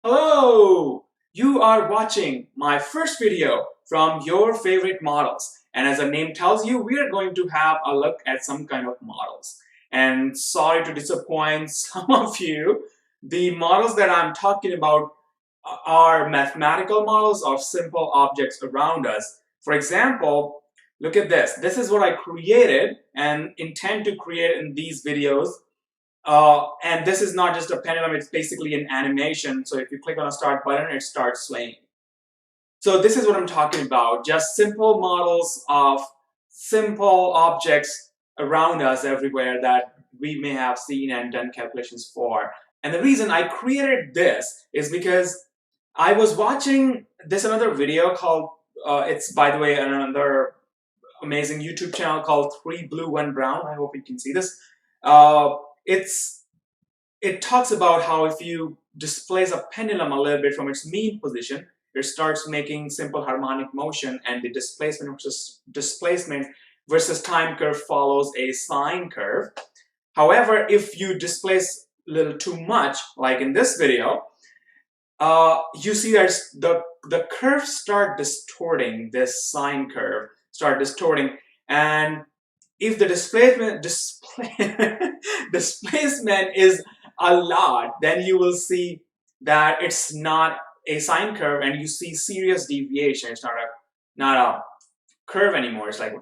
Hello! You are watching my first video from your favorite models. And as the name tells you, we are going to have a look at some kind of models. And sorry to disappoint some of you, the models that I'm talking about are mathematical models of simple objects around us. For example, look at this. This is what I created and intend to create in these videos. And this is not just a pendulum, it's basically an animation. So if you click on a start button, it starts swaying. So this is what I'm talking about, just simple models of simple objects around us everywhere that we may have seen and done calculations for. And the reason I created this is because I was watching this another video called, it's by the way another amazing YouTube channel called 3 Blue 1 Brown. I hope you can see this. Uh, it talks about how if you displace a pendulum a little bit from its mean position, it starts making simple harmonic motion, and the displacement versus time curve follows a sine curve. However, if you displace a little too much, like in this video, you see there's the curves start distorting, this sine curve start distorting, and if the displacement is a lot, then you will see that it's not a sine curve and you see serious deviation. It's not a curve anymore. It's like a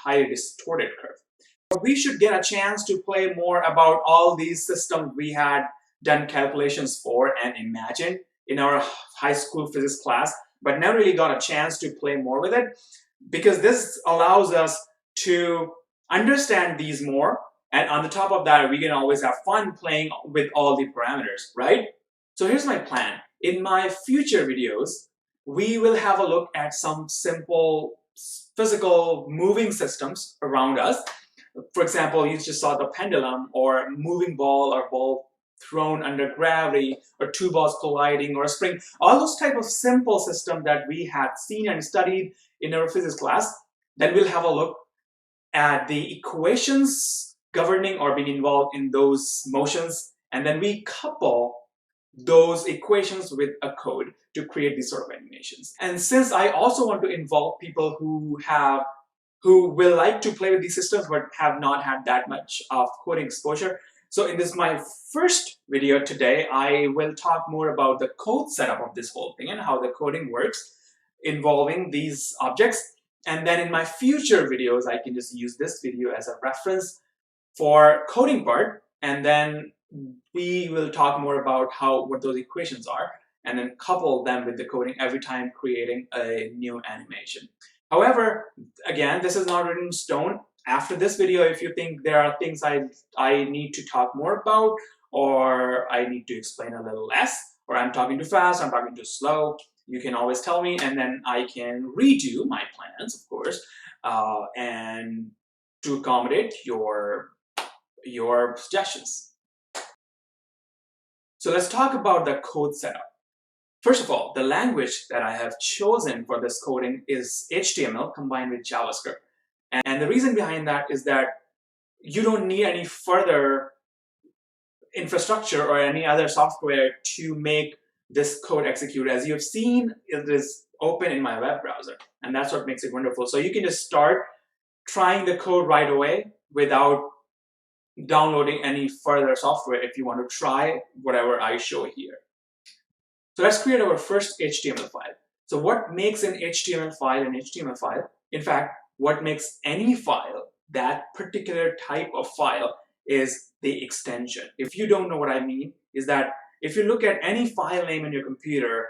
highly distorted curve. We should get a chance to play more about all these systems we had done calculations for and imagined in our high school physics class, but never really got a chance to play more with it, because this allows us to understand these more, and on the top of that we can always have fun playing with all the parameters, right? So here's my plan. In my future videos we will have a look at some simple physical moving systems around us. For example, you just saw the pendulum, or moving ball, or ball thrown under gravity, or two balls colliding, or a spring. All those type of simple systems that we had seen and studied in our physics class. Then we'll have a look at the equations governing or being involved in those motions, and then we couple those equations with a code to create these sort of animations. And since I also want to involve people who will like to play with these systems but have not had that much of coding exposure, so in this my first video today, I will talk more about the code setup of this whole thing and how the coding works involving these objects. And then in my future videos, I can just use this video as a reference for coding part, and then we will talk more about what those equations are, and then couple them with the coding every time creating a new animation. However, again, this is not written in stone. After this video, if you think there are things I need to talk more about, or I need to explain a little less, or I'm talking too fast, I'm talking too slow, you can always tell me, and then I can redo my plans, of course, and to accommodate your suggestions. So let's talk about the code setup. First of all, the language that I have chosen for this coding is HTML combined with JavaScript. And the reason behind that is that you don't need any further infrastructure or any other software to make this code execute. As you have seen, it is open in my web browser, and that's what makes it wonderful. So you can just start trying the code right away without downloading any further software if you want to try whatever I show here. So let's create our first HTML file. So what makes an HTML file an HTML file? In fact, what makes any file that particular type of file is the extension. If you don't know what I mean, is that if you look at any file name in your computer,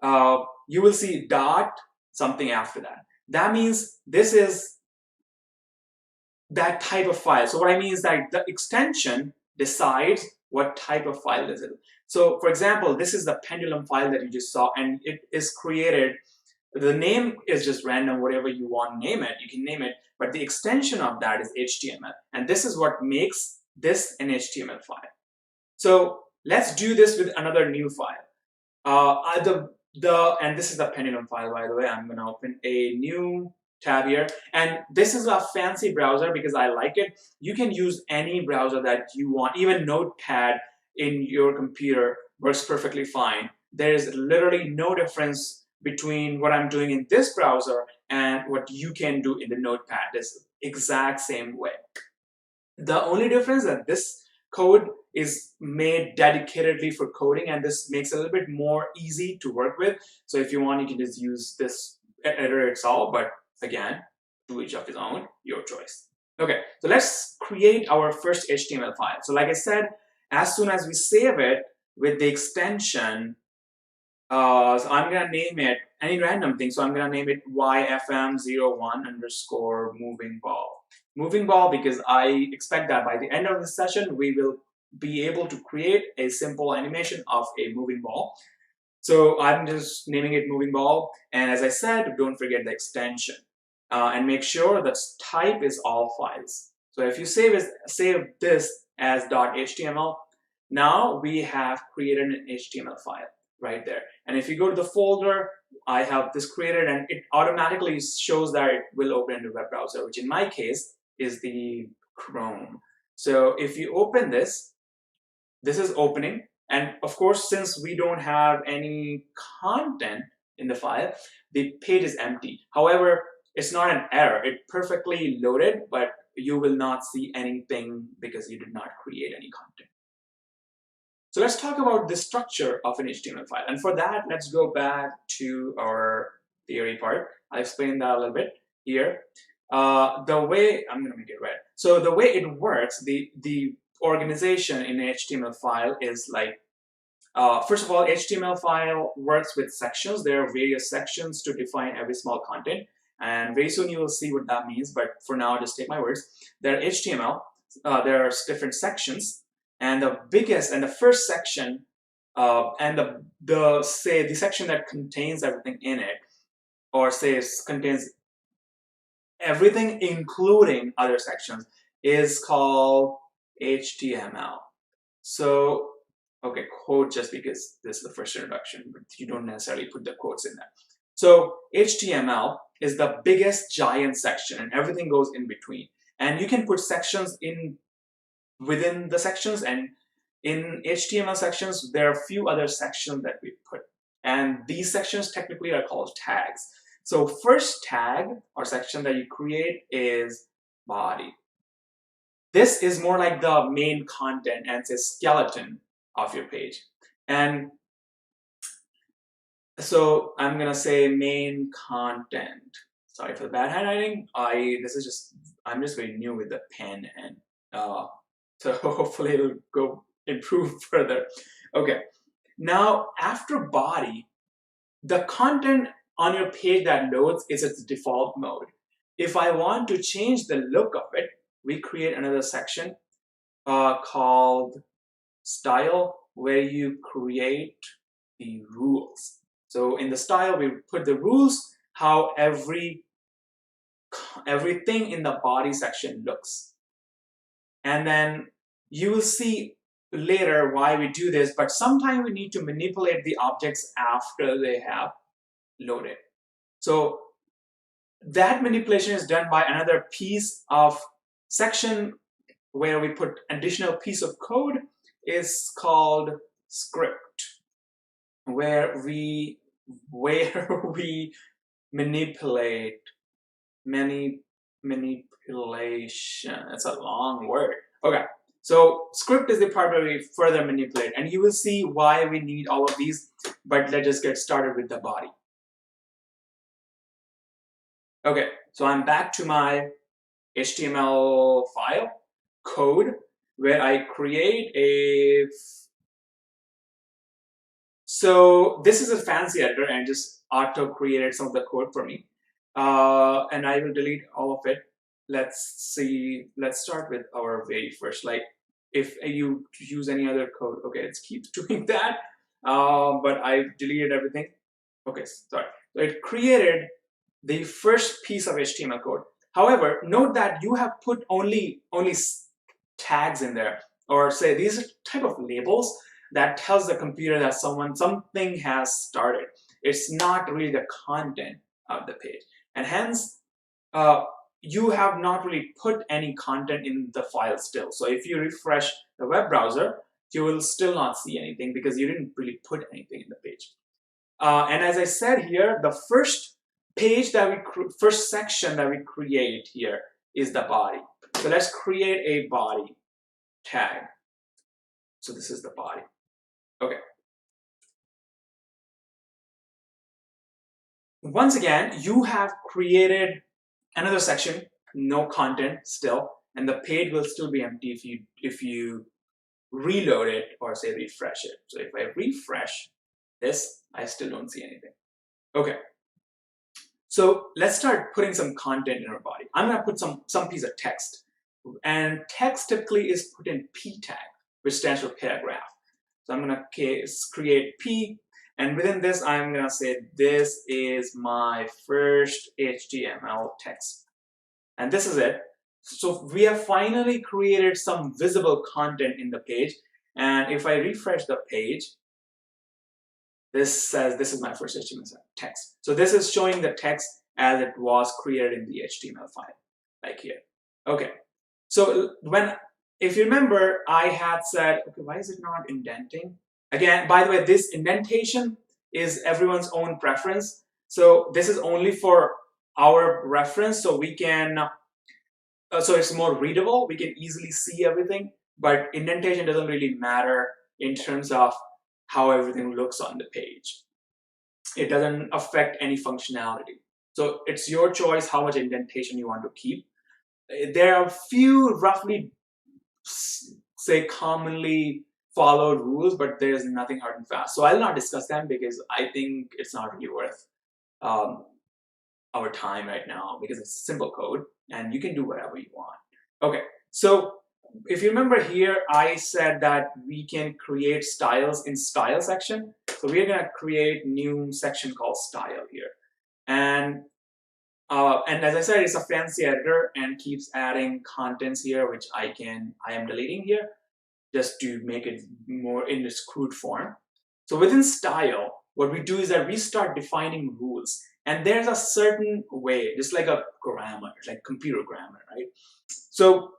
you will see dot something after that. That means this is that type of file. So what I mean is that the extension decides what type of file is it. So for example, this is the pendulum file that you just saw, and it is created. The name is just random, whatever you want to name it, you can name it, but the extension of that is HTML, and this is what makes this an HTML file. So let's do this with another new file. And this is the pendulum file, by the way. I'm going to open a new tab here, and this is a fancy browser because I like it. You can use any browser that you want, even Notepad in your computer works perfectly fine. there is literally no difference between what I'm doing in this browser and what you can do in the Notepad. This exact same way. The only difference that this code is made dedicatedly for coding, and this makes it a little bit more easy to work with. So if you want, you can just use this editor itself, but again, to each of his own, your choice. Okay, so let's create our first HTML file. So like I said, as soon as we save it with the extension, so I'm gonna name it any random thing. So I'm gonna name it YFM01 underscore moving ball. Moving ball because I expect that by the end of the session, we will be able to create a simple animation of a moving ball. So I'm just naming it moving ball. And as I said, don't forget the extension and make sure that type is all files. So if you save this as .html, now we have created an HTML file right there. And if you go to the folder, I have this created and it automatically shows that it will open in the web browser, which in my case is the Chrome. So if you open this, this is opening. And of course, since we don't have any content in the file, the page is empty. However, it's not an error. It perfectly loaded, but you will not see anything because you did not create any content. So let's talk about the structure of an HTML file. And for that, let's go back to our theory part. I'll explain that a little bit here. The way, I'm gonna make it red. So the way it works, the organization in an HTML file is like, first of all, HTML file works with sections. There are various sections to define every small content. And very soon you will see what that means. But for now, just take my words. There are HTML, there are different sections. And the biggest and the first section, and the section that contains everything in it, or contains everything including other sections, is called HTML. So, okay, quote just because this is the first introduction, but you don't necessarily put the quotes in there. So HTML is the biggest giant section, and everything goes in between. And you can put sections within the sections, and in HTML sections, there are a few other sections that we put. And these sections technically are called tags. So first tag or section that you create is body. This is more like the main content and it's a skeleton of your page. And so I'm gonna say main content. Sorry for the bad handwriting. I'm just very new with the pen, and so hopefully it'll go improve further. Okay, now after body, the content on your page that loads is its default mode. If I want to change the look of it, we create another section called style, where you create the rules. So in the style, we put the rules, how everything in the body section looks. And then you will see later why we do this, but sometimes we need to manipulate the objects after they have loaded. So that manipulation is done by another piece of section where we put additional piece of code is called script, where we manipulate manipulation. It's a long word. Okay, so script is the part where we further manipulate, and you will see why we need all of these, but let's just get started with the body. Okay, so I'm back to my HTML file code where I create so this is a fancy editor and just auto created some of the code for me. And I will delete all of it. Let's start with our very first, like if you use any other code, okay, it keeps doing that. But I've deleted everything. Okay, sorry. So it created the first piece of HTML code. However, note that you have put only tags in there, or say these are type of labels that tells the computer that something has started. It's not really the content of the page, and hence you have not really put any content in the file still. So if you refresh the web browser, you will still not see anything because you didn't really put anything in the page. And as I said here, the first first section that we create here is the body. So let's create a body tag. So this is the body. Okay. Once again, you have created another section, no content still, and the page will still be empty if you reload it or say refresh it. So if I refresh this, I still don't see anything. Okay. So let's start putting some content in our body. I'm going to put some piece of text. And text typically is put in p tag, which stands for paragraph. So I'm going to create p, and within this, I'm going to say this is my first HTML text. And this is it. So we have finally created some visible content in the page. And if I refresh the page, this says this is my first HTML text. So this is showing the text as it was created in the HTML file, like here. Okay. So if you remember, I had said, okay, why is it not indenting? Again, by the way, this indentation is everyone's own preference. So this is only for our reference, so we can, so it's more readable. We can easily see everything, but indentation doesn't really matter in terms of how everything looks on the page. It doesn't affect any functionality. So it's your choice how much indentation you want to keep. There are a few roughly, say, commonly followed rules, but there's nothing hard and fast. So I'll not discuss them because I think it's not really worth our time right now, because it's simple code and you can do whatever you want. Okay, so if you remember here, I said that we can create styles in style section. So we're going to create new section called style here. And as I said, it's a fancy editor and keeps adding contents here, which I am deleting here just to make it more in this crude form. So within style, what we do is that we start defining rules. And there's a certain way, just like a grammar, like computer grammar, right? So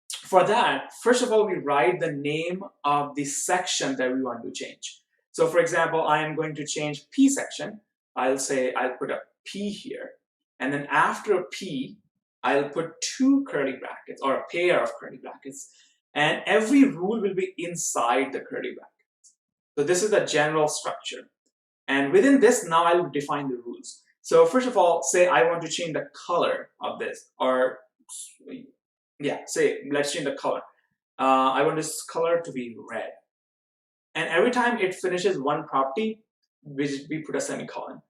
for that, first of all, we write the name of the section that we want to change. So for example, I am going to change P section. I'll put a P here. And then after a P, I'll put two curly brackets or a pair of curly brackets. And every rule will be inside the curly brackets. So this is the general structure. And within this, now I'll define the rules. So first of all, say I want to change the color of this, or yeah, say let's change the color. I want this color to be red. And every time it finishes one property, we put a semicolon.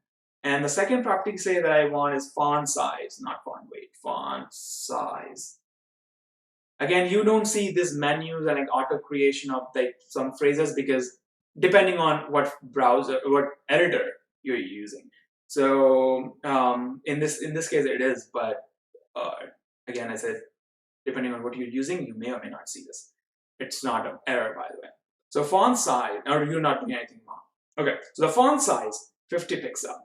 And the second property, say that I want is font size, not font weight, font size. Again, you don't see this menus and like auto creation of like some phrases because depending on what browser, what editor you're using. So in this case it is, but again, I said, depending on what you're using, you may or may not see this. It's not an error, by the way. So font size, or you're not doing anything wrong. Okay, so the font size, 50 pixel.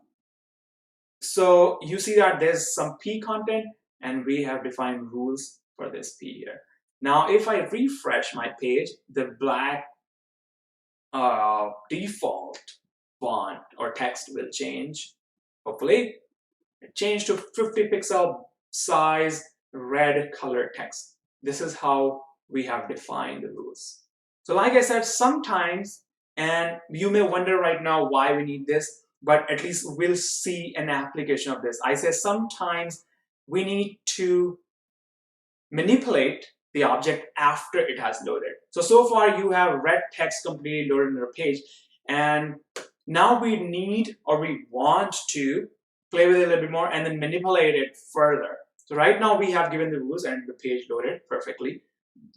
So you see that there's some P content, and we have defined rules for this P here. Now, if I refresh my page, the black default font or text will change. Hopefully, it changed to 50 pixel size red color text. This is how we have defined the rules. So like I said, sometimes, and you may wonder right now why we need this, but at least we'll see an application of this. I say sometimes we need to manipulate the object after it has loaded. So far you have red text completely loaded on your page, and now we need or we want to play with it a little bit more and then manipulate it further. So right now we have given the rules and the page loaded perfectly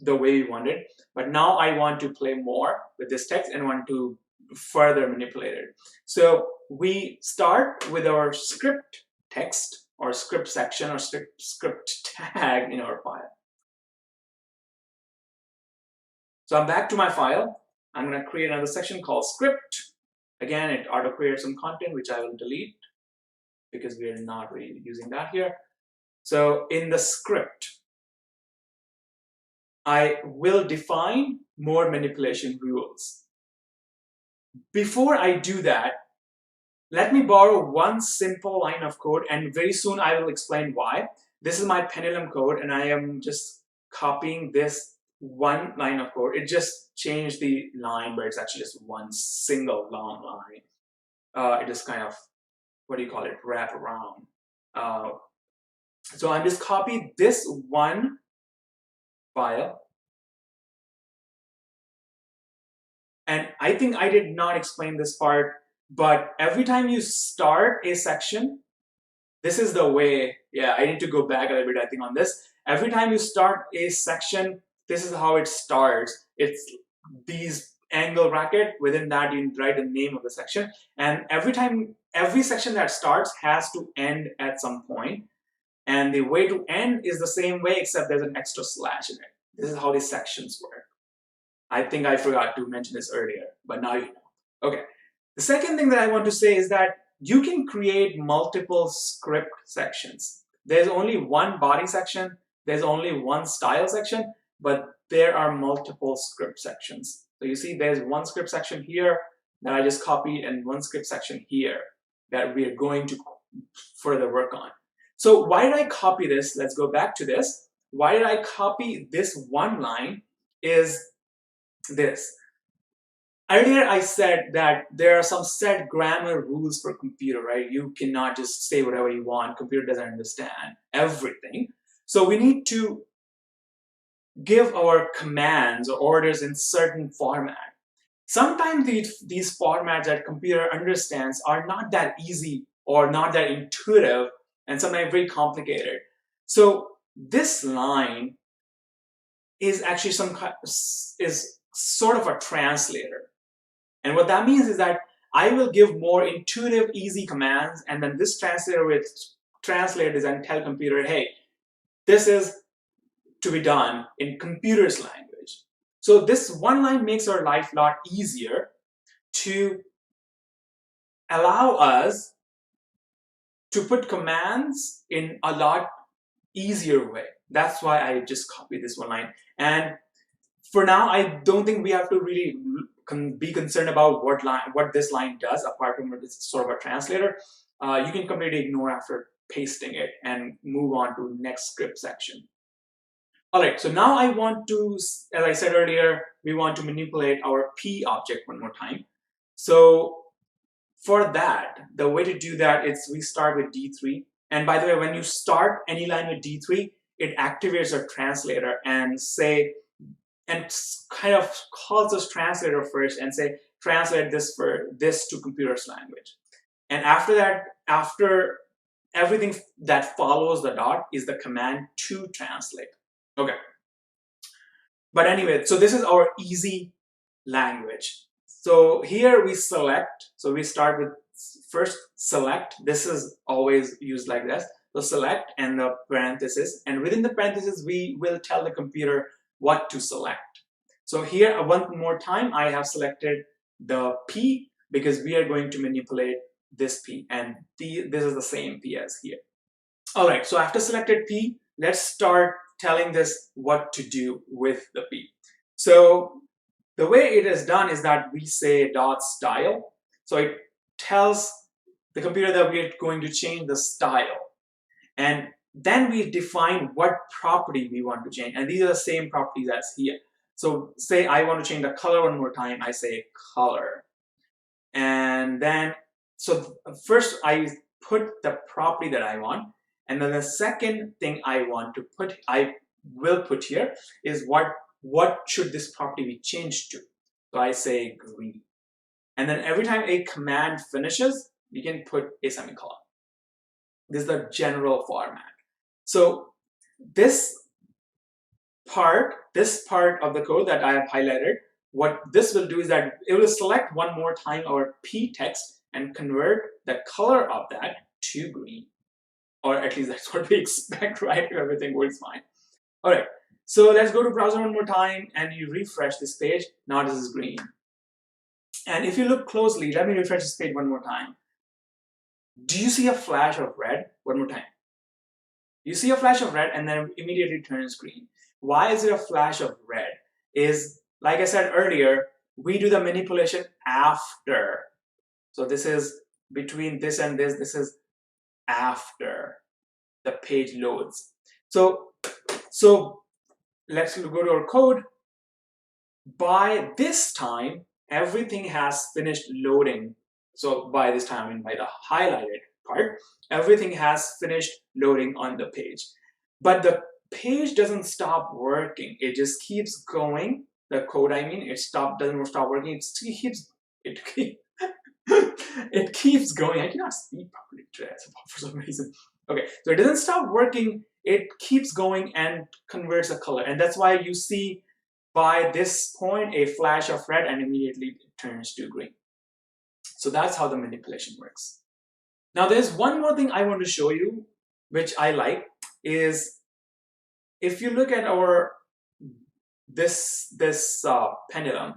the way we wanted, but now I want to play more with this text and want to further manipulate it. So we start with our script text or script section or script tag in our file. So I'm back to my file. I'm going to create another section called script. Again, it auto-creates some content, which I will delete because we're not really using that here. So in the script, I will define more manipulation rules. Before I do that, let me borrow one simple line of code, and very soon I will explain why. This is my Pendulum code, and I am just copying this one line of code. It just changed the line, but it's actually just one single long line. It just kind of, what do you call it, wrap around. So I'm just copy this one file. And I think I did not explain this part, but every time you start a section, this is the way, yeah, I need to go back a little bit, I think, on this. Every time you start a section, this is how it starts. It's these angle bracket. Within that, you write the name of the section. And every section that starts has to end at some point. And the way to end is the same way, except there's an extra slash in it. This is how these sections work. I think I forgot to mention this earlier, but now you know. Okay. The second thing that I want to say is that you can create multiple script sections. There's only one body section, there's only one style section, but there are multiple script sections. So you see there's one script section here that I just copied and one script section here that we are going to further work on. So why did I copy this? Let's go back to this. Why did I copy this one line is this. Earlier I said that there are some set grammar rules for computer, right? You cannot just say whatever you want. Computer doesn't understand everything. So we need to give our commands or orders in certain format. Sometimes these formats that computer understands are not that easy or not that intuitive and sometimes very complicated. So this line is actually is sort of a translator. And what that means is that I will give more intuitive, easy commands, and then this translator will translate this and tell computer, hey, this is to be done in computer's language. So this one line makes our life a lot easier to allow us to put commands in a lot easier way. That's why I just copied this one line. And for now, I don't think we have to really be concerned about what this line does, apart from it's sort of a translator. You can completely ignore after pasting it and move on to next script section. All right, so now I want to, as I said earlier, we want to manipulate our P object one more time. So for that, the way to do that is we start with D3. And by the way, when you start any line with D3, it activates a translator and kind of calls this translator first and say, translate this to computer's language. And after that, after everything that follows the dot is the command to translate. Okay. But anyway, so this is our easy language. So here we select, so we start with first select. This is always used like this. So select and the parenthesis, and within the parenthesis, we will tell the computer what to select. So here, one more time, I have selected the P because we are going to manipulate this P, and this is the same P as here. All right, so after selected P, let's start telling this what to do with the P. So the way it is done is that we say dot style. So it tells the computer that we are going to change the style. And then we define what property we want to change. And these are the same properties as here. So say I want to change the color one more time, I say color. And then, so first I put the property that I want. And then the second thing I will put here is what should this property be changed to? So I say green. And then every time a command finishes, you can put a semicolon. This is the general format. So this part of the code that I have highlighted, what this will do is that it will select one more time our P text and convert the color of that to green. Or at least that's what we expect, right? If everything works fine. All right, so let's go to browser one more time and you refresh this page. Now this is green. And if you look closely, let me refresh this page one more time. Do you see a flash of red? One more time. You see a flash of red and then immediately turns green. Why is it a flash of red? Is, like I said earlier, we do the manipulation after. So this is between this and this is after the page loads. So let's go to our code. By this time, everything has finished loading. So by this time, I mean by the highlighted part, everything has finished loading on the page. But the page doesn't stop working. It just keeps going. The code, I mean, doesn't stop working. It keeps it keeps going. I cannot speak properly today for some reason. Okay, so it doesn't stop working. It keeps going and converts a color, and that's why you see by this point a flash of red and immediately it turns to green. So that's how the manipulation works. Now there's one more thing I want to show you, which I like, is if you look at our this pendulum,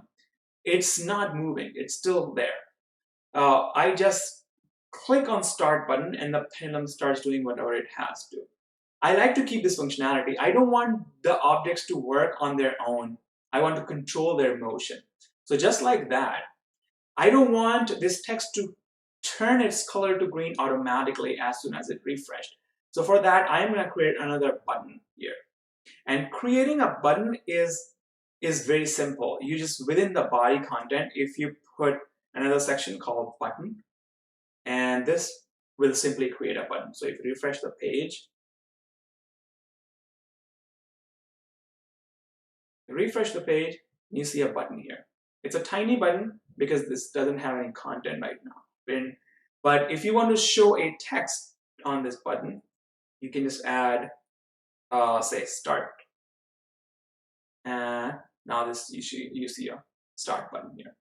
it's not moving. It's still there. I just click on start button and the pendulum starts doing whatever it has to. I like to keep this functionality. I don't want the objects to work on their own. I want to control their motion. So just like that, I don't want this text to turn its color to green automatically as soon as it refreshed. So for that, I'm going to create another button here. And creating a button is very simple. You just, within the body content, if you put another section called button, and this will simply create a button. So if you refresh the page, you see a button here. It's a tiny button because this doesn't have any content right now. But if you want to show a text on this button, you can just add, say, start. And now this you see a start button here.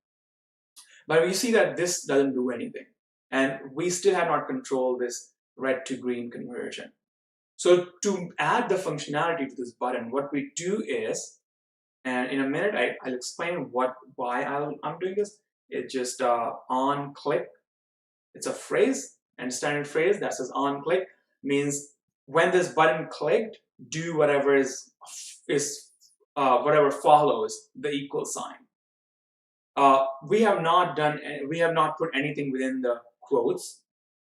But you see that this doesn't do anything. And we still have not controlled this red to green conversion. So to add the functionality to this button, what we do is, and in a minute I'll explain why I'm doing this. It's just on click. It's a phrase, and standard phrase that says on click means when this button clicked, do whatever whatever follows the equal sign. We have not put anything within the quotes,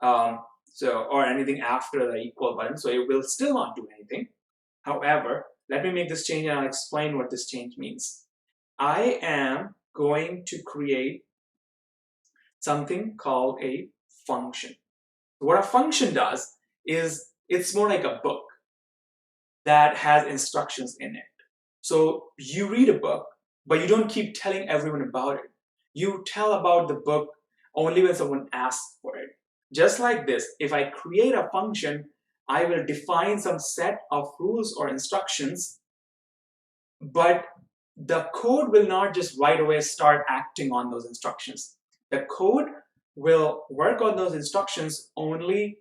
or anything after the equal button, so it will still not do anything. However, let me make this change and I'll explain what this change means. I am going to create something called a function. What a function does is it's more like a book that has instructions in it. So you read a book, but you don't keep telling everyone about it. You tell about the book only when someone asks for it. Just like this, if I create a function, I will define some set of rules or instructions, but the code will not just right away start acting on those instructions. The code will work on those instructions only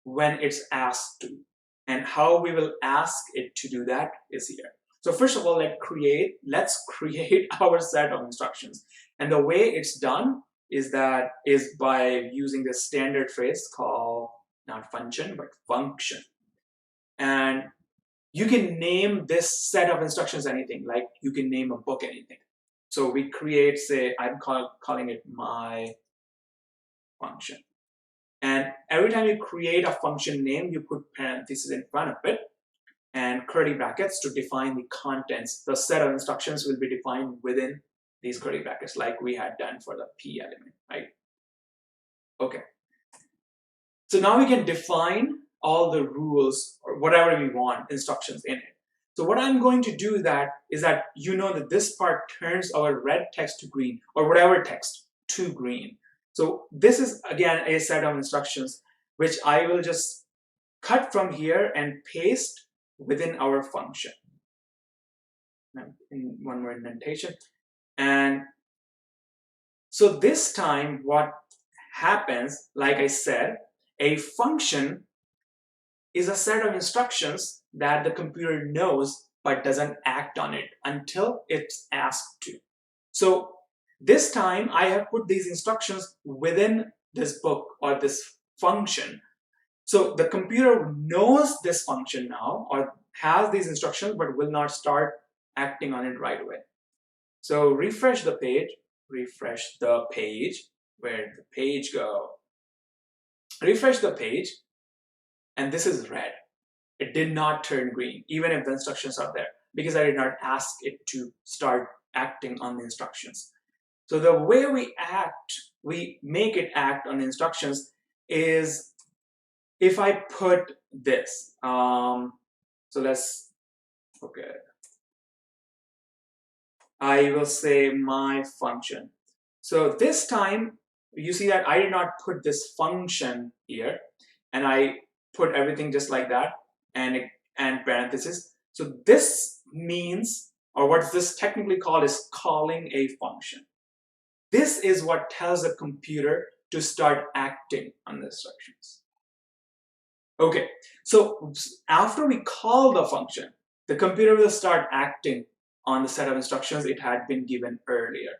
when it's asked to. And how we will ask it to do that is here. So first of all, let's create our set of instructions. And the way it's done is by using this standard phrase called not function, but function. And you can name this set of instructions anything, like you can name a book anything. So we create, say, I'm calling it my function. And every time you create a function name, you put parentheses in front of it and curly brackets to define the contents. The set of instructions will be defined within these curly brackets, like we had done for the P element, right? Okay. So now we can define all the rules or whatever we want, instructions in it. So what I'm going to do is that you know that this part turns our red text to green, or whatever text to green. So this is again a set of instructions which I will just cut from here and paste within our function. In one more indentation. And so this time what happens, like I said, a function is a set of instructions that the computer knows but doesn't act on it until it's asked to. So this time I have put these instructions within this book or this function. So the computer knows this function now or has these instructions but will not start acting on it right away. So refresh the page. Where did the page go? refresh the page, and this is red. It did not turn green, even if the instructions are there, because I did not ask it to start acting on the instructions. So the way we make it act on the instructions is if I put this. So let's, okay. I will say my function. So this time, you see that I did not put this function here, and I put everything just like that, and parentheses. So this means, or what this technically called is calling a function. This is what tells the computer to start acting on the instructions. Okay, so after we call the function, the computer will start acting on the set of instructions it had been given earlier.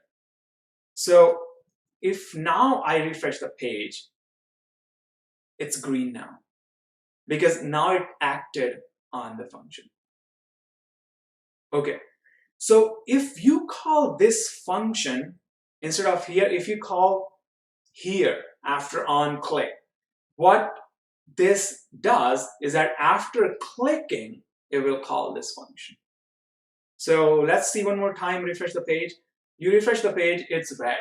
So if now I refresh the page, it's green now, because now it acted on the function. Okay, so if you call this function, instead of here, if you call here after on click, what this does is that after clicking, it will call this function. So let's see one more time, refresh the page. You refresh the page, it's red,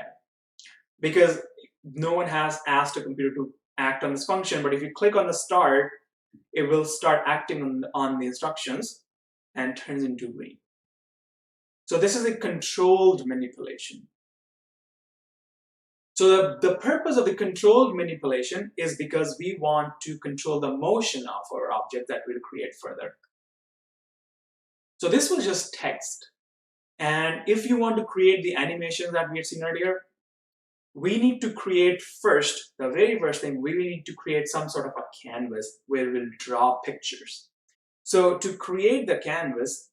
because no one has asked a computer to act on this function. But if you click on the start, it will start acting on the instructions and turns into green. So this is a controlled manipulation. So the purpose of the controlled manipulation is because we want to control the motion of our object that we'll create further. So this was just text. And if you want to create the animation that we had seen earlier, we need to create first, the very first thing, we need to create some sort of a canvas where we'll draw pictures. So to create the canvas,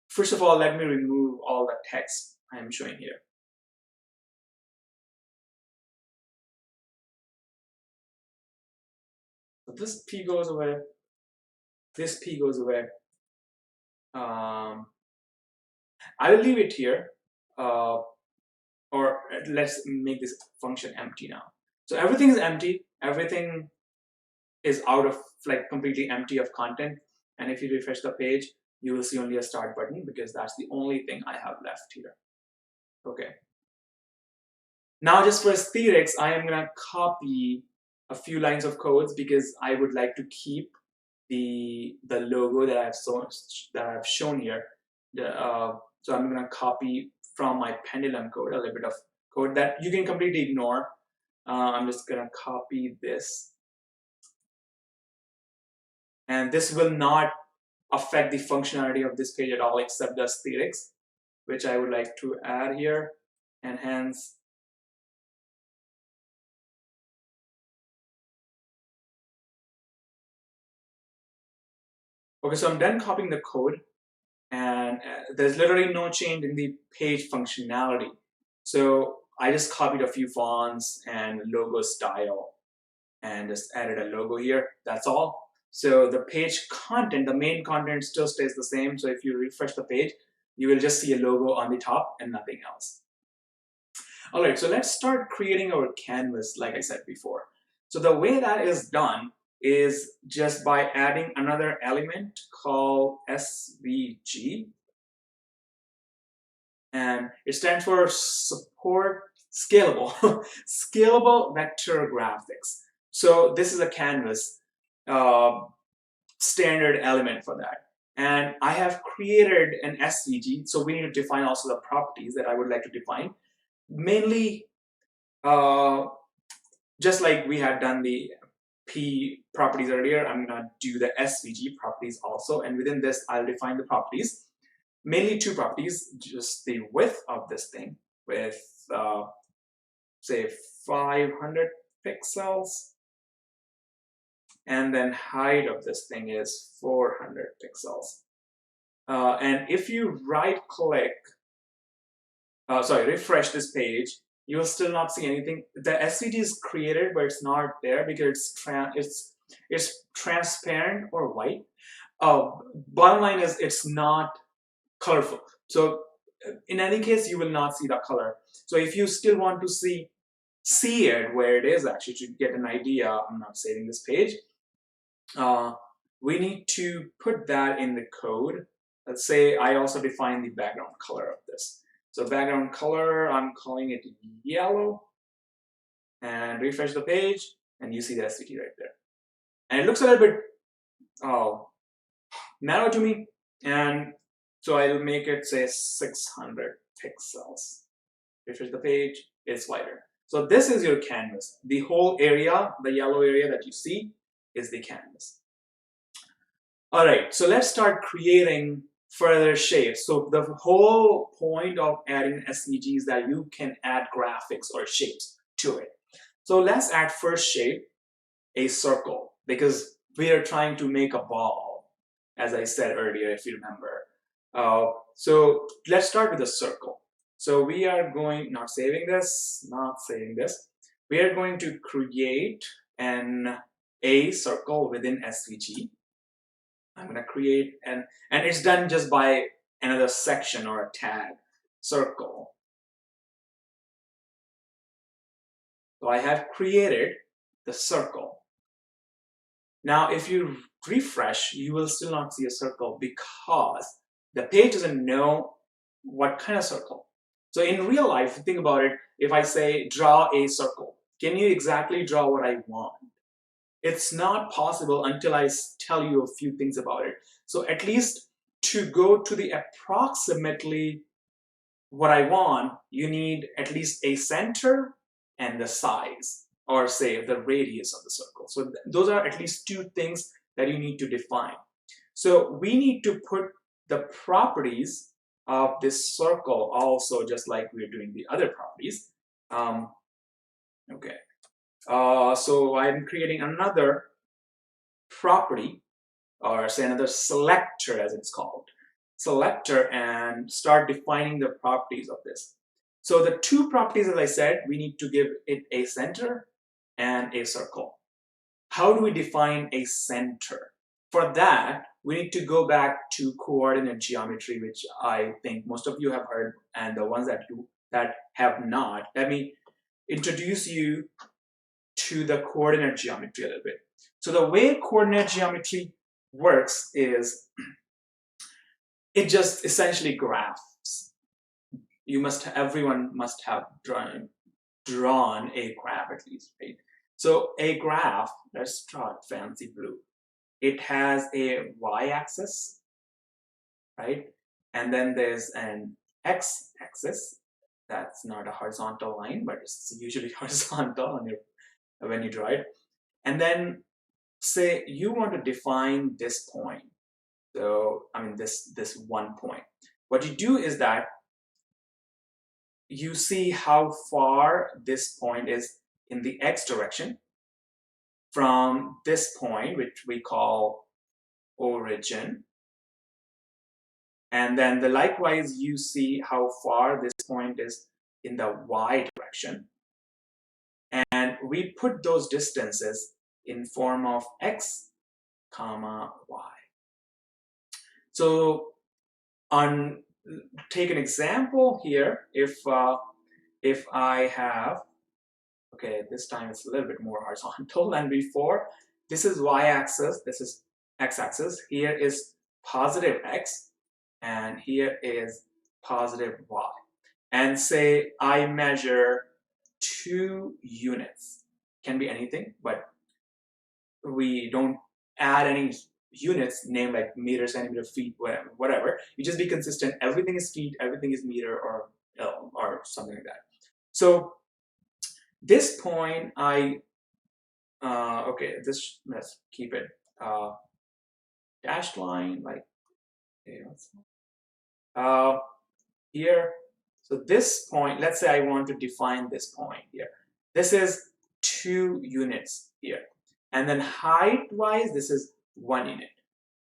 first of all, let me remove all the text I'm showing here. So this P goes away, this P goes away. I will leave it here, or let's make this function empty now. So everything is empty, everything is out of, like, completely empty of content. And if you refresh the page, you will see only a start button, because that's the only thing I have left here. Okay. Now just for aesthetics, I am gonna copy a few lines of codes because I would like to keep the logo that I've shown here. So I'm gonna copy from my pendulum code a little bit of code that you can completely ignore. I'm just gonna copy this, and this will not affect the functionality of this page at all, except the aesthetics, which I would like to add here, and hence okay, so I'm done copying the code, and there's literally no change in the page functionality. So I just copied a few fonts and logo style and just added a logo here. That's all. So the page content, the main content still stays the same. So if you refresh the page, you will just see a logo on the top and nothing else. All right, so let's start creating our canvas like I said before. So the way that is done is just by adding another element called SVG, and it stands for support scalable scalable vector graphics. So this is a canvas standard element for that, and I have created an SVG. So we need to define also the properties that I would like to define, mainly just like we had done the P properties earlier. I'm gonna do the SVG properties also, and within this I'll define the properties. Mainly two properties, just the width of this thing with say 500 pixels, and then height of this thing is 400 pixels. And if you right click, refresh this page, you will still not see anything. The SVG is created, but it's not there because it's transparent or white. Bottom line is it's not colorful. So in any case, you will not see the color. So if you still want to see see it where it is actually to get an idea. I'm not saving this page. We need to put that in the code. Let's say I also define the background color of this. So background color, I'm calling it yellow, and refresh the page, and you see the SVG right there. And it looks a little bit narrow to me, and so I'll make it say 600 pixels. Refresh the page, it's wider. So this is your canvas. The whole area, the yellow area that you see, is the canvas. All right, so let's start creating further shapes. So the whole point of adding SVG is that you can add graphics or shapes to it. So let's add first shape, a circle, because we are trying to make a ball, as I said earlier, if you remember. So let's start with a circle. So we are going, not saving this. We are going to create a circle within SVG. I'm going to create and it's done just by another section or a tag, circle. So I have created the circle. Now, if you refresh, you will still not see a circle because the page doesn't know what kind of circle. So in real life, think about it. If I say draw a circle, can you exactly draw what I want? It's not possible until I tell you a few things about it. So at least to go to the approximately what I want, you need at least a center and the size, or say the radius of the circle. So those are at least two things that you need to define. So we need to put the properties of this circle also, just like we're doing the other properties. So I'm creating another property, or say another selector as it's called, selector, and start defining the properties of this. So the two properties, as I said, we need to give it a center and a circle. How do we define a center? For that, we need to go back to coordinate geometry, which I think most of you have heard, and the ones that have not, let me introduce you to the coordinate geometry a little bit. So the way coordinate geometry works is it just essentially graphs. Everyone must have drawn a graph at least, right? So a graph, let's draw it fancy blue. It has a y-axis, right? And then there's an x-axis. That's not a horizontal line, but it's usually horizontal when you draw it. And then say you want to define this point. So I mean this one point. What you do is that you see how far this point is in the x direction from this point, which we call origin. And then likewise, you see how far this point is in the y direction. And we put those distances in form of x, comma, y. So take an example here. If I have, okay, this time it's a little bit more horizontal than before. This is y-axis, this is x-axis. Here is positive x, and here is positive y. And say I measure 2 units. Can be anything, but we don't add any units named like meter, centimeter, feet, whatever. You just be consistent. Everything is feet, everything is meter, or something like that. So this point, let's keep it dashed line, like here. So this point, let's say I want to define this point here. This is 2 units here. And then height-wise, this is 1 unit.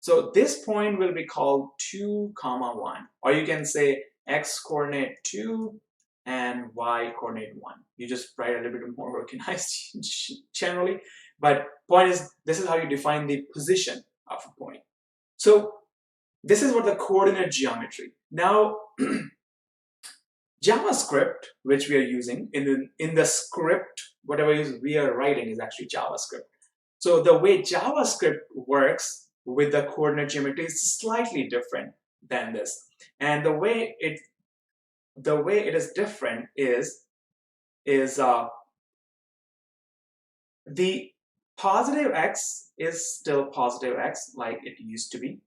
So this point will be called 2, 1. Or you can say x coordinate 2 and y coordinate 1. You just write a little bit more organized generally. But point is, this is how you define the position of a point. So this is what the coordinate geometry. Now, JavaScript, which we are using in the script, whatever we are writing is actually JavaScript. So the way JavaScript works with the coordinate geometry is slightly different than this. And the way it is different is the positive x is still positive x like it used to be,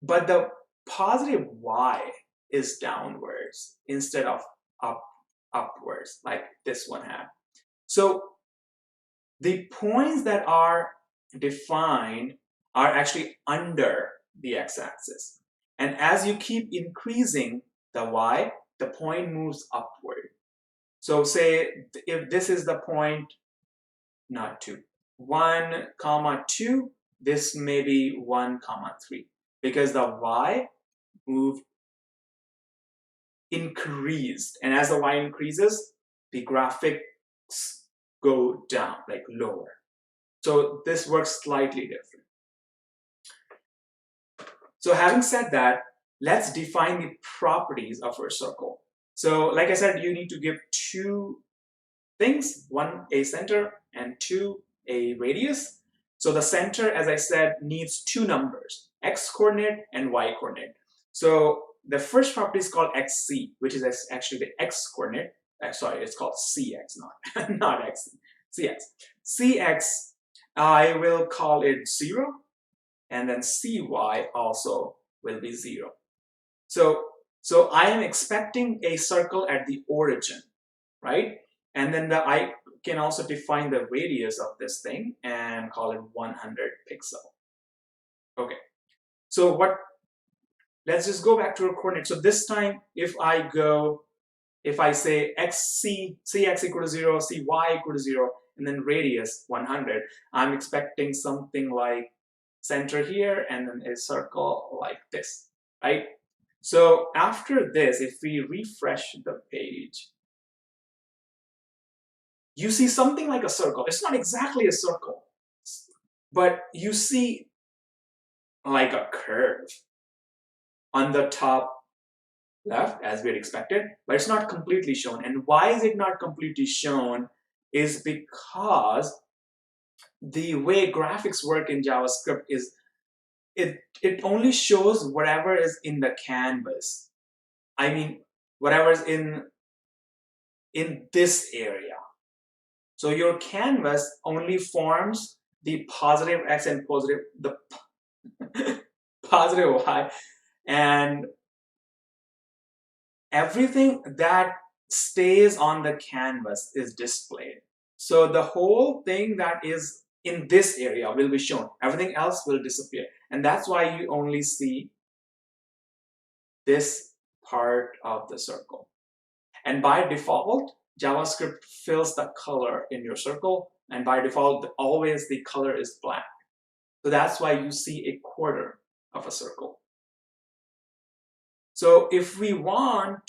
but the positive y is downwards instead of upwards like this one had. So the points that are defined are actually under the x-axis. And as you keep increasing the y, the point moves upward. So say if this is the point, not 2, 1, comma 2, this may be 1, comma 3, because the y moved increased, and as the y increases, the graphics go down, like lower. So this works slightly different. So having said that, let's define the properties of our circle. So like I said, you need to give two things, one a center and two a radius. So the center, as I said, needs two numbers, x coordinate and y coordinate. So the first property is called xc, which is actually the x coordinate. Sorry, it's called cx, not x, cx. Cx, I will call it 0, and then cy also will be 0. So I am expecting a circle at the origin, right? And then I can also define the radius of this thing and call it 100 pixel. Okay, so let's just go back to our coordinate. So this time, if I say cx equal to 0, cy equal to 0, and then radius 100, I'm expecting something like center here and then a circle like this, right? So after this, if we refresh the page, you see something like a circle. It's not exactly a circle, but you see like a curve on the top left, as we had expected, but it's not completely shown. And why is it not completely shown is because the way graphics work in JavaScript is it only shows whatever is in the canvas. I mean, whatever is in this area. So your canvas only forms the positive x and the positive y, and everything that stays on the canvas is displayed. So the whole thing that is in this area will be shown. Everything else will disappear. And that's why you only see this part of the circle. And by default, JavaScript fills the color in your circle. And by default, always the color is black. So that's why you see a quarter of a circle. So if we want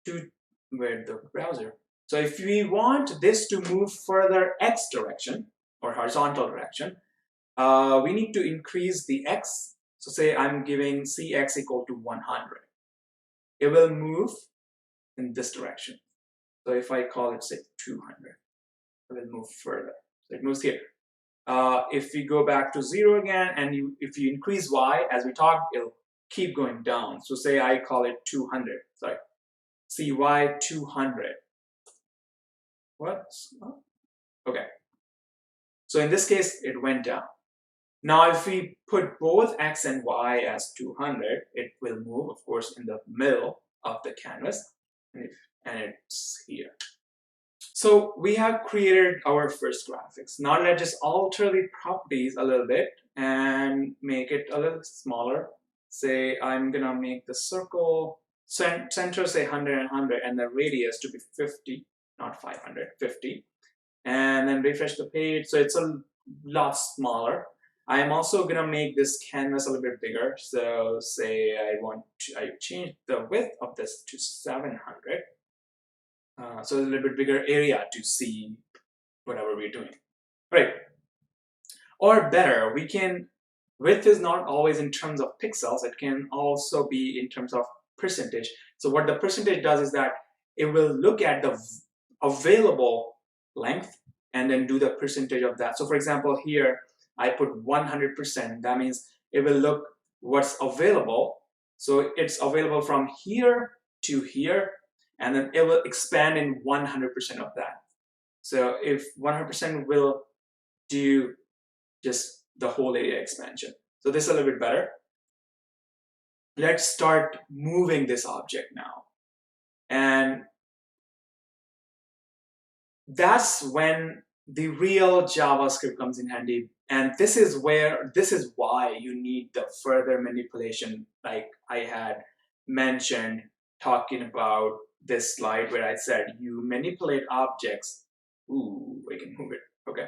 to, where the browser? So if we want this to move further x direction or horizontal direction, we need to increase the x. So say I'm giving cx equal to 100. It will move in this direction. So if I call it, say, 200, it will move further. So it moves here. If we go back to 0 again, and if you increase y, as we talked, it'll keep going down. So say I call it 200. Sorry, cy 200. What? Okay. So in this case, it went down. Now, if we put both x and y as 200, it will move, of course, in the middle of the canvas, and it's here. So we have created our first graphics. Now let's just alter the properties a little bit and make it a little smaller. Say I'm gonna make the circle center, say 100 and 100, and the radius to be 50, not 500, 50. And then refresh the page, so it's a lot smaller. I am also gonna make this canvas a little bit bigger. So say I change the width of this to 700. So it's a little bit bigger area to see whatever we're doing, right? Or better, width is not always in terms of pixels, it can also be in terms of percentage. So what the percentage does is that it will look at the available length and then do the percentage of that. So for example, here I put 100%. That means it will look what's available. So it's available from here to here, and then it will expand in 100% of that. So if 100% will do just the whole area expansion. So this is a little bit better. Let's start moving this object now. And that's when the real JavaScript comes in handy. And this is why you need the further manipulation, like I had mentioned talking about this slide where I said you manipulate objects. Ooh, we can move it. Okay.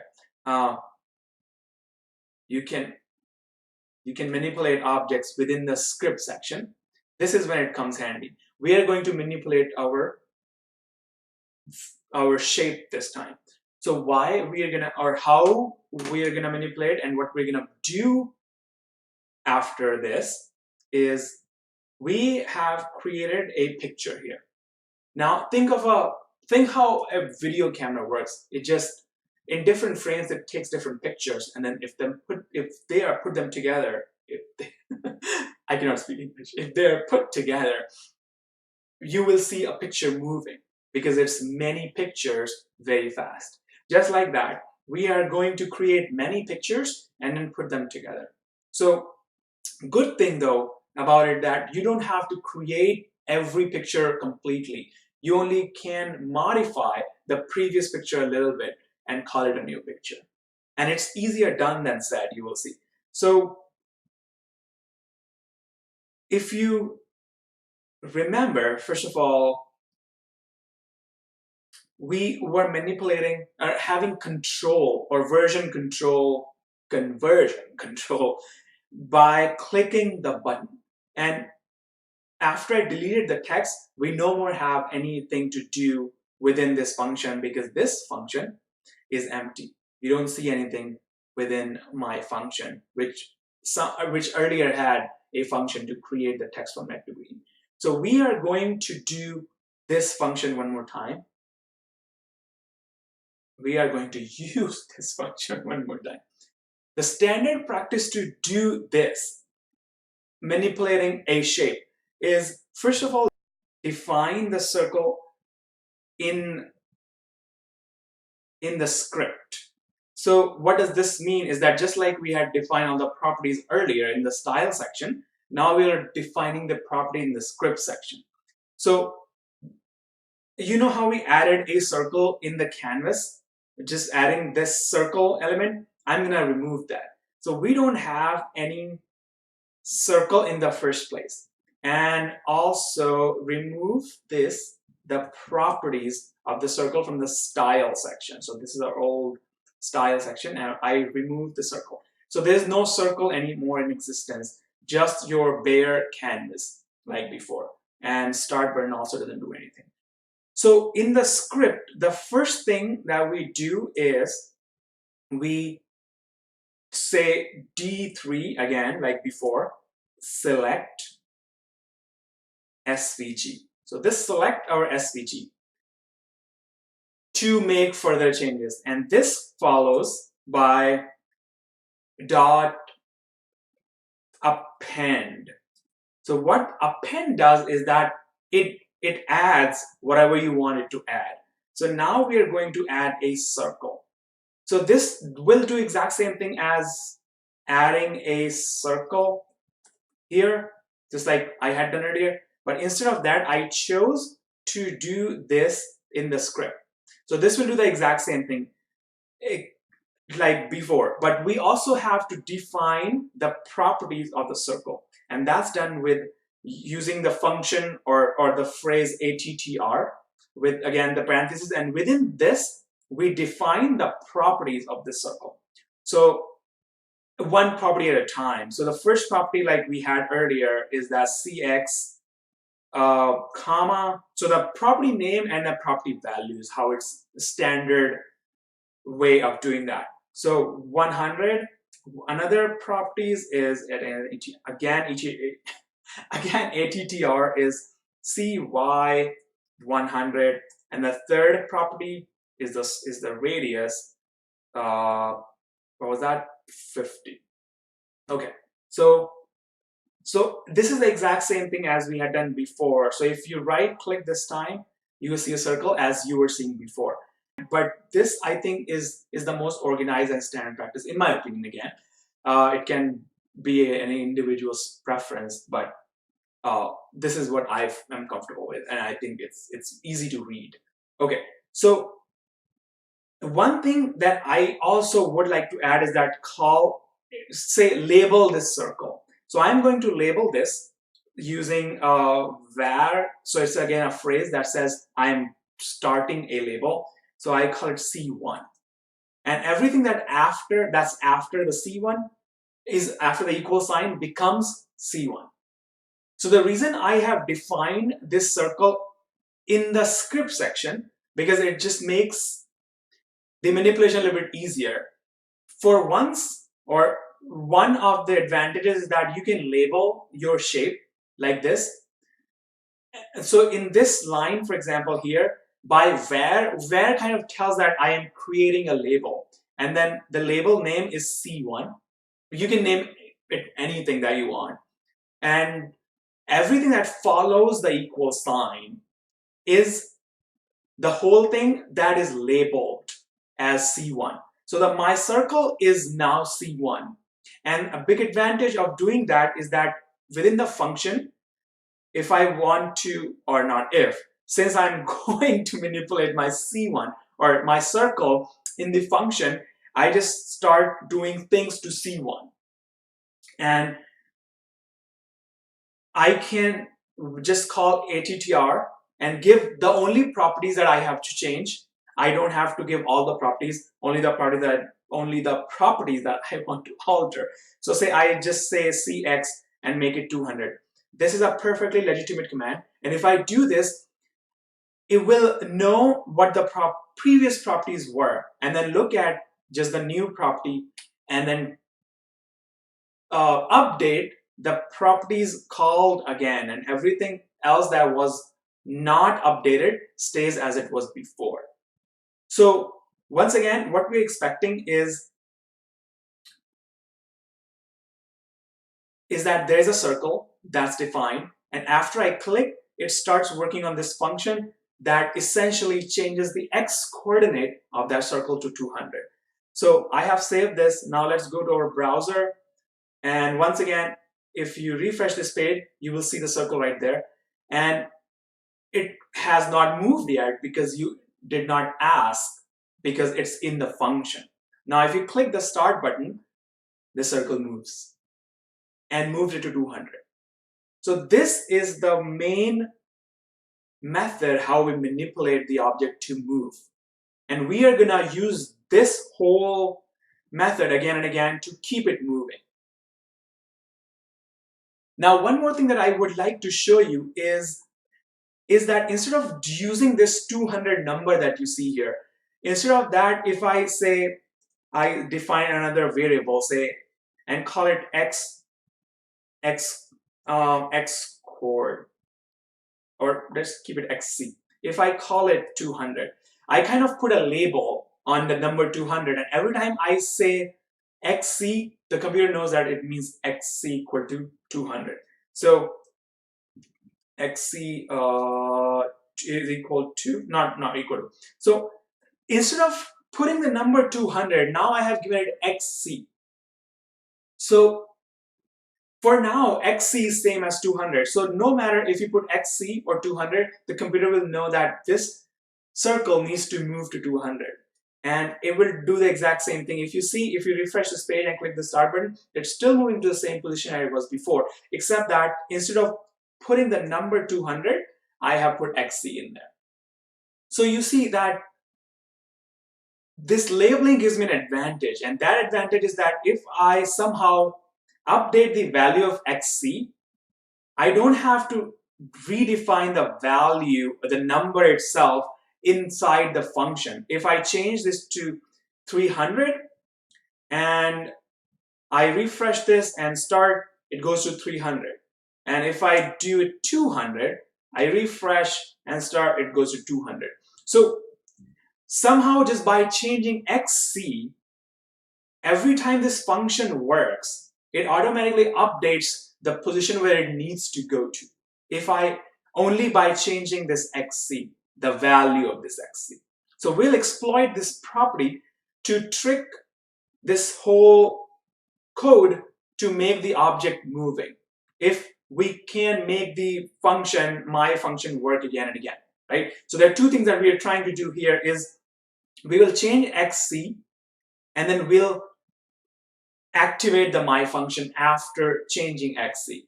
You can manipulate objects within the script section. This is when it comes handy. We are going to manipulate our shape this time. So why we are gonna, or how we are gonna manipulate, and what we're gonna do after this is we have created a picture here. Now think how a video camera works. It just, in different frames, it takes different pictures, and then if they are put them together, I cannot speak English. If they're put together, you will see a picture moving because it's many pictures very fast. Just like that, we are going to create many pictures and then put them together. So good thing though about it that you don't have to create every picture completely. You only can modify the previous picture a little bit and call it a new picture. And it's easier done than said, you will see. So if you remember, first of all, we were manipulating or having control or version control, conversion control by clicking the button. And after I deleted the text, we no more have anything to do within this function because this function is empty. You don't see anything within my function, which earlier had a function to create the text from red to green. So we are going to do this function one more time. We are going to use this function one more time. The standard practice to do this, manipulating a shape, is first of all, define the circle in the script. So what does this mean is that just like we had defined all the properties earlier in the style section, now we are defining the property in the script section. So you know how we added a circle in the canvas? Just adding this circle element, I'm gonna remove that. So we don't have any circle in the first place. And also remove the properties of the circle from the style section. So this is our old style section, and I removed the circle. So there's no circle anymore in existence, just your bare canvas like before. And start button also doesn't do anything. So in the script, the first thing that we do is we say D3 again, like before, select SVG. So this select our SVG to make further changes. And this follows by dot append. So what append does is that it adds whatever you want it to add. So now we are going to add a circle. So this will do exact same thing as adding a circle here, just like I had done earlier. But instead of that, I chose to do this in the script. So this will do the exact same thing like before. But we also have to define the properties of the circle. And that's done with using the function or the phrase attr with, again, the parentheses. And within this, we define the properties of the circle. So one property at a time. So the first property, like we had earlier, is that cx, comma. So the property name and the property value is how it's standard way of doing that. So 100. Another properties is again attr is cy 100, and the third property is the radius. What was that? 50. Okay, so this is the exact same thing as we had done before. So if you right click this time, you will see a circle as you were seeing before. But this, I think, is the most organized and standard practice, in my opinion. Again, it can be an individual's preference, but this is what I am comfortable with, and I think it's easy to read. Okay, so one thing that I also would like to add is that label this circle. So I'm going to label this using var. So it's again a phrase that says I'm starting a label. So I call it C1. And everything that's after the C1 is after the equal sign becomes C1. So the reason I have defined this circle in the script section, because it just makes the manipulation a little bit easier. For once, or one of the advantages is that you can label your shape like this. So in this line, for example, here, by var kind of tells that I am creating a label. And then the label name is C1. You can name it anything that you want. And everything that follows the equal sign is the whole thing that is labeled as C1. So that my circle is now C1. And a big advantage of doing that is that within the function, if I want to, or not if, since I'm going to manipulate my C1 or my circle in the function, I just start doing things to C1. And I can just call attr and give the only properties that I have to change. I don't have to give all the properties, only the properties that I want to alter. So say I just say cx and make it 200. This is a perfectly legitimate command, and if I do this, it will know what the previous properties were, and then look at just the new property, and then update the properties called again, and everything else that was not updated stays as it was before. So once again, what we're expecting is that there's a circle that's defined, and after I click, it starts working on this function that essentially changes the x coordinate of that circle to 200. So I have saved this. Now let's go to our browser, and once again, if you refresh this page, you will see the circle right there, and it has not moved yet because you did not ask, because it's in the function. Now if you click the start button, the circle moves and moved it to 200. So this is the main method how we manipulate the object to move. And we are gonna use this whole method again and again to keep it moving. Now, one more thing that I would like to show you is that instead of using this 200 number that you see here, instead of that, if I say, I define another variable, say, and call it x chord, or let's keep it xc. If I call it 200, I kind of put a label on the number 200, and every time I say xc, the computer knows that it means xc equal to 200. So xc is equal to, not equal to. So instead of putting the number 200, now I have given it xc. So for now, xc is same as 200. So no matter if you put xc or 200, the computer will know that this circle needs to move to 200. And it will do the exact same thing. If you refresh this page and click the start button, it's still moving to the same position as it was before, except that instead of putting the number 200, I have put xc in there. So you see that this labeling gives me an advantage, and that advantage is that if I somehow update the value of xc, I don't have to redefine the value, the number itself inside the function. If I change this to 300 and I refresh this and start, it goes to 300. And if I do it 200, I refresh and start, it goes to 200. So somehow just by changing xc, every time this function works, it automatically updates the position where it needs to go to. If I only by changing this xc, the value of this xc. So we'll exploit this property to trick this whole code to make the object moving. If we can make the function, my function, work again and again, right? So there are two things that we are trying to do here is we will change xc and then we'll activate the my function after changing xc.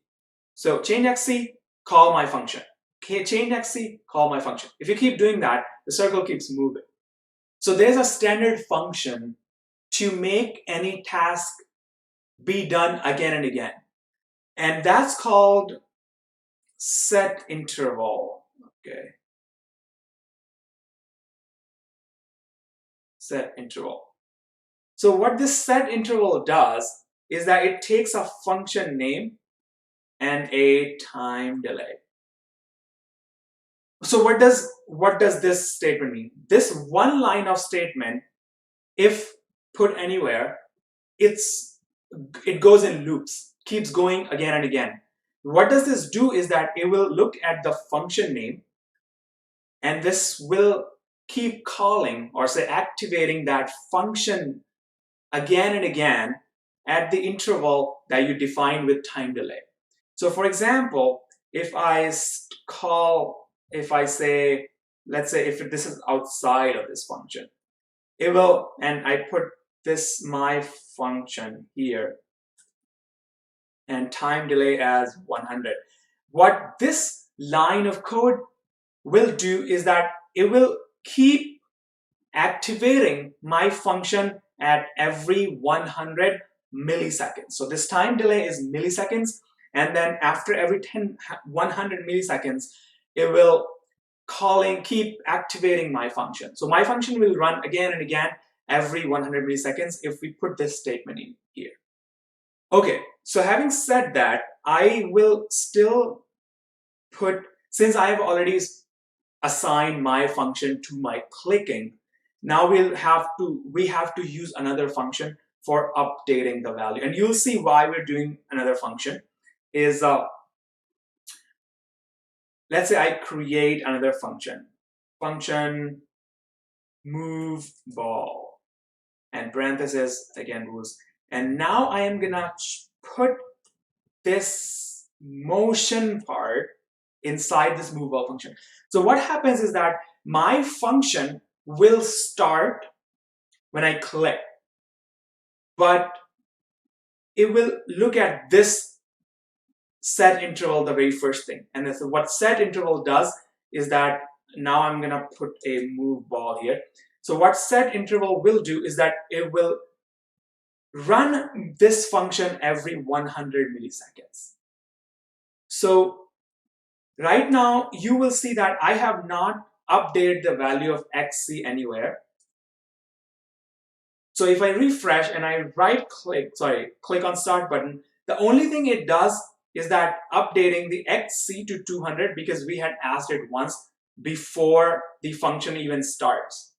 So change xc, call my function. Change xc, call my function. If you keep doing that, the circle keeps moving. So there's a standard function to make any task be done again and again. And that's called set interval. Okay. Set interval. So what this set interval does is that it takes a function name and a time delay. So what does this statement mean? This one line of statement, if put anywhere, it goes in loops, keeps going again and again. What does this do is that it will look at the function name and this will keep calling or say activating that function again and again at the interval that you define with time delay. So for example, if I say, let's say if this is outside of this function, it will, and I put this my function here and time delay as 100. What this line of code will do is that it will keep activating my function at every 100 milliseconds. So this time delay is milliseconds, and then after every 100 milliseconds, it will keep activating my function. So my function will run again and again every 100 milliseconds if we put this statement in here. Okay, so having said that, I will still put, since I have already assigned my function to my clicking, now we have to use another function for updating the value. And you'll see why we're doing another function is, let's say I create another function move ball, and parenthesis again rules. And now I am gonna put this motion part inside this move ball function. So what happens is that my function will start when I click, but it will look at this set interval, the very first thing. And so what set interval does is that now I'm gonna put a move ball here. So what set interval will do is that it will run this function every 100 milliseconds. So right now you will see that I have not updated the value of xc anywhere. So if I refresh and I click on start button, the only thing it does is that updating the xc to 200 because we had asked it once before the function even starts.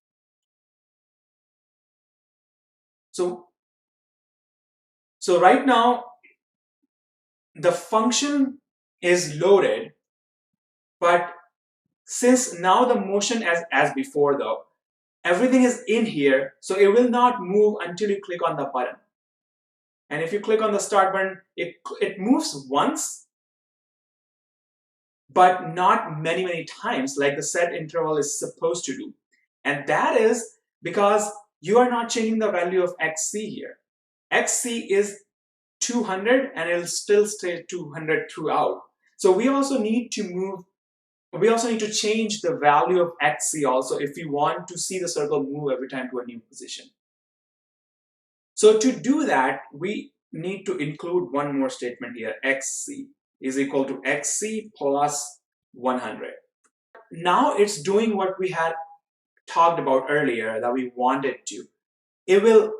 So right now the function is loaded, but since now the motion as before though, everything is in here, so it will not move until you click on the button. And if you click on the start button, it moves once, but not many times like the set interval is supposed to do. And that is because you are not changing the value of xc here. Xc is 200 and it'll still stay 200 throughout. So we also need to change the value of xc also if we want to see the circle move every time to a new position. So to do that, we need to include one more statement here. Xc is equal to xc plus 100. Now it's doing what we had talked about earlier that we wanted to. It will,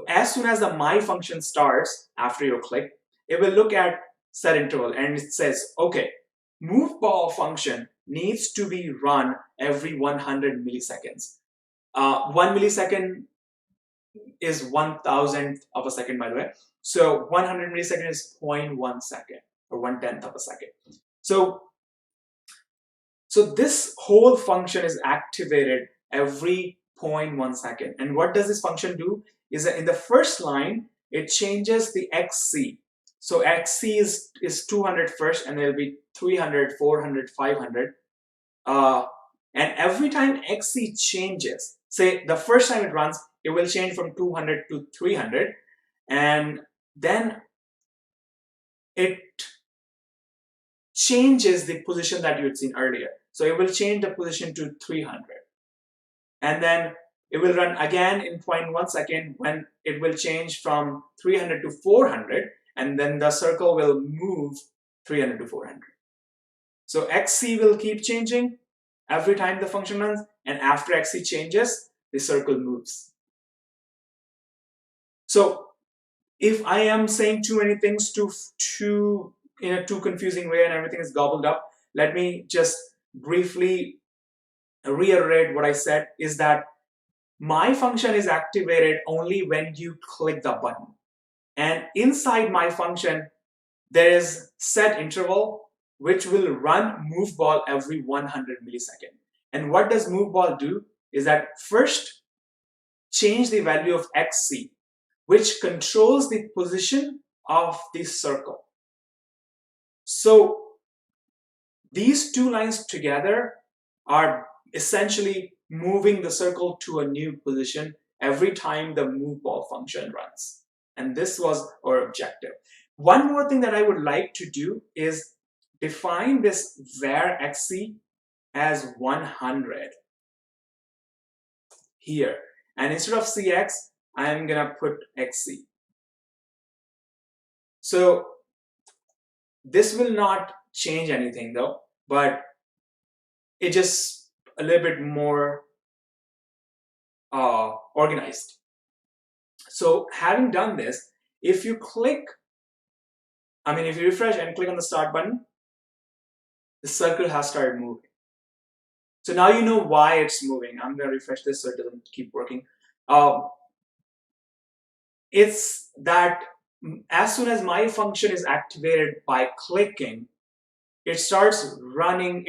as soon as the my function starts after your click, it will look at set interval and it says, okay, move ball function needs to be run every 100 milliseconds. 1 millisecond is 1,000th of a second, by the way. So 100 milliseconds is 0.1 second or 1/10 of a second. So this whole function is activated every 0.1 second. And what does this function do? Is that in the first line, it changes the XC. So XC is 200 first, and there'll be 300, 400, 500. And every time XC changes, say the first time it runs, it will change from 200 to 300. And then it changes the position that you had seen earlier. So it will change the position to 300. And then it will run again in 0.1 second when it will change from 300 to 400. And then the circle will move 300 to 400. So XC will keep changing every time the function runs. And after XC changes, the circle moves. So if I am saying too many things in a too confusing way and everything is gobbled up, let me just briefly reiterate what I said, is that my function is activated only when you click the button. And inside my function, there is set interval which will run move ball every 100 millisecond. And what does move ball do is that first change the value of XC, which controls the position of the circle. So these two lines together are essentially moving the circle to a new position every time the move ball function runs. And this was our objective. One more thing that I would like to do is define this var XC as 100 here. And instead of CX, I'm gonna put XC. So this will not change anything though, but it just a little bit more organized. So having done this, if you refresh and click on the start button, the circle has started moving. So now you know why it's moving. I'm gonna refresh this so it doesn't keep working. It's that as soon as my function is activated by clicking, it starts running,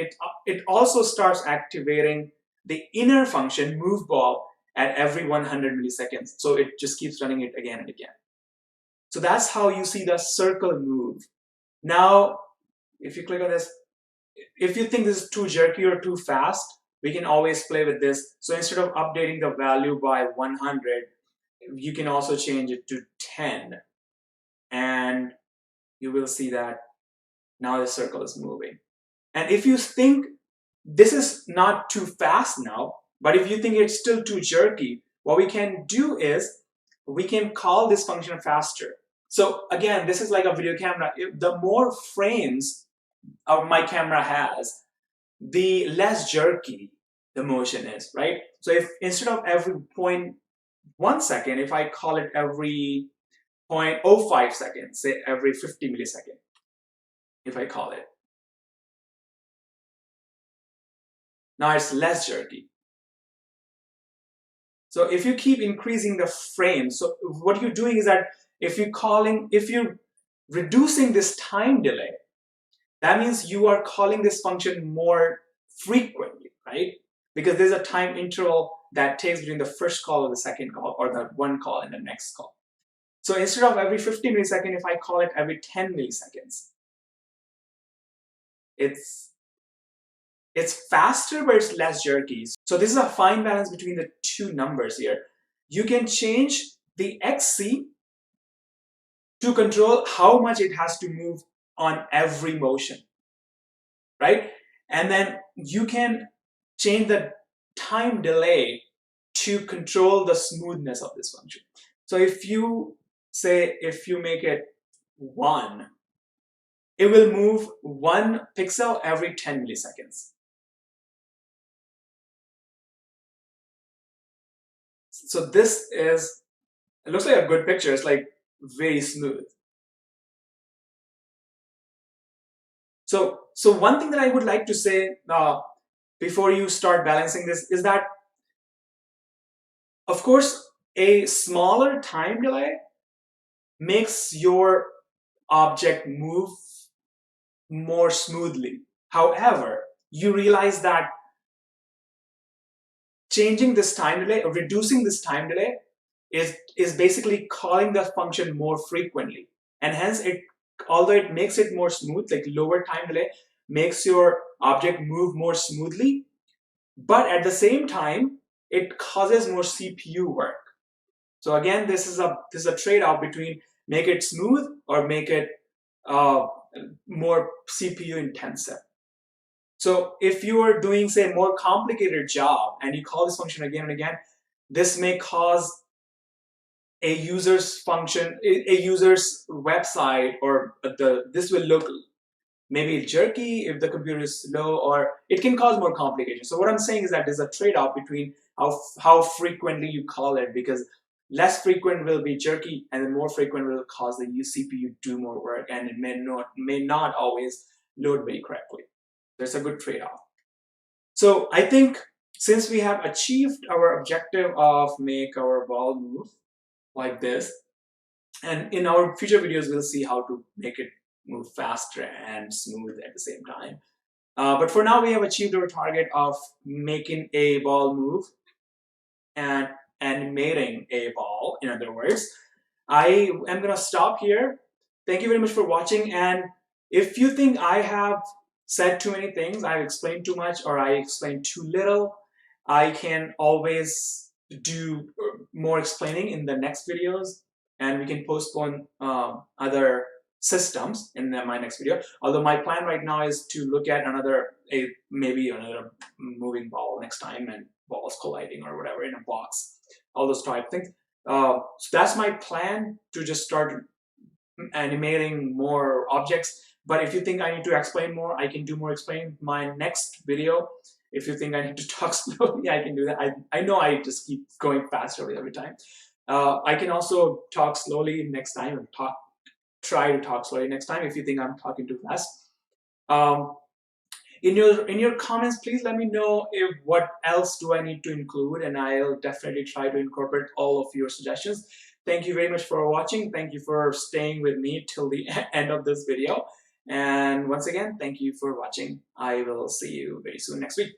it also starts activating the inner function move ball at every 100 milliseconds. So it just keeps running it again and again. So that's how you see the circle move. Now, if you click on this, if you think this is too jerky or too fast, we can always play with this. So instead of updating the value by 100, you can also change it to 10. And you will see that now the circle is moving. And if you think this is not too fast now, but if you think it's still too jerky, what we can do is we can call this function faster. So again, this is like a video camera. The more frames my camera has, the less jerky the motion is, right? So if instead of every 0.1 second, if I call it every 0.05 seconds, say every 50 milliseconds, if I call it, now it's less jerky. So if you keep increasing the frames, so what you're doing is that if you're reducing this time delay, that means you are calling this function more frequently, right? Because there's a time interval that takes between the first call or the second call, or the one call and the next call. So instead of every 50 milliseconds, if I call it every 10 milliseconds, it's faster, but it's less jerky. So this is a fine balance between the two numbers here. You can change the XC to control how much it has to move on every motion, right? And then you can change the time delay to control the smoothness of this function. So if you make it 1, it will move 1 pixel every 10 milliseconds. So this it looks like a good picture. It's like very smooth. So one thing that I would like to say before you start balancing this is that, of course, a smaller time delay makes your object move more smoothly. However, you realize that changing this time delay or reducing this time delay is basically calling the function more frequently. And hence, although it makes it more smooth, like lower time delay makes your object move more smoothly, but at the same time, it causes more CPU work. So again, this is a trade-off between make it smooth or make it uh, more CPU intensive. So if you are doing, say, a more complicated job and you call this function again and again, this may cause a user's function, a user's website, or this will look maybe jerky if the computer is slow, or it can cause more complications. So what I'm saying is that there's a trade-off between how frequently you call it, because less frequent will be jerky, and the more frequent will cause the CPU to do more work, and it may not always load very correctly. There's a good trade-off. So I think since we have achieved our objective of make our ball move like this, and in our future videos we'll see how to make it move faster and smooth at the same time. But for now we have achieved our target of making a ball move and animating a ball, in other words. I am going to stop here. Thank you very much for watching, and if you think I have said too many things, I've explained too much, or I explained too little, I can always do more explaining in the next videos, and we can postpone other systems in my next video. Although my plan right now is to look at maybe another moving ball next time, and balls colliding or whatever in a box, all those type things. So that's my plan, to just start animating more objects. But if you think I need to explain more, I can do more explaining my next video. If you think I need to talk slowly, I can do that. I know I just keep going faster every time. I can also talk slowly next time, and try to talk slowly next time if you think I'm talking too fast. In your comments, please let me know if what else do I need to include, and I'll definitely try to incorporate all of your suggestions. Thank you very much for watching. Thank you for staying with me till the end of this video. And once again, thank you for watching. I will see you very soon next week.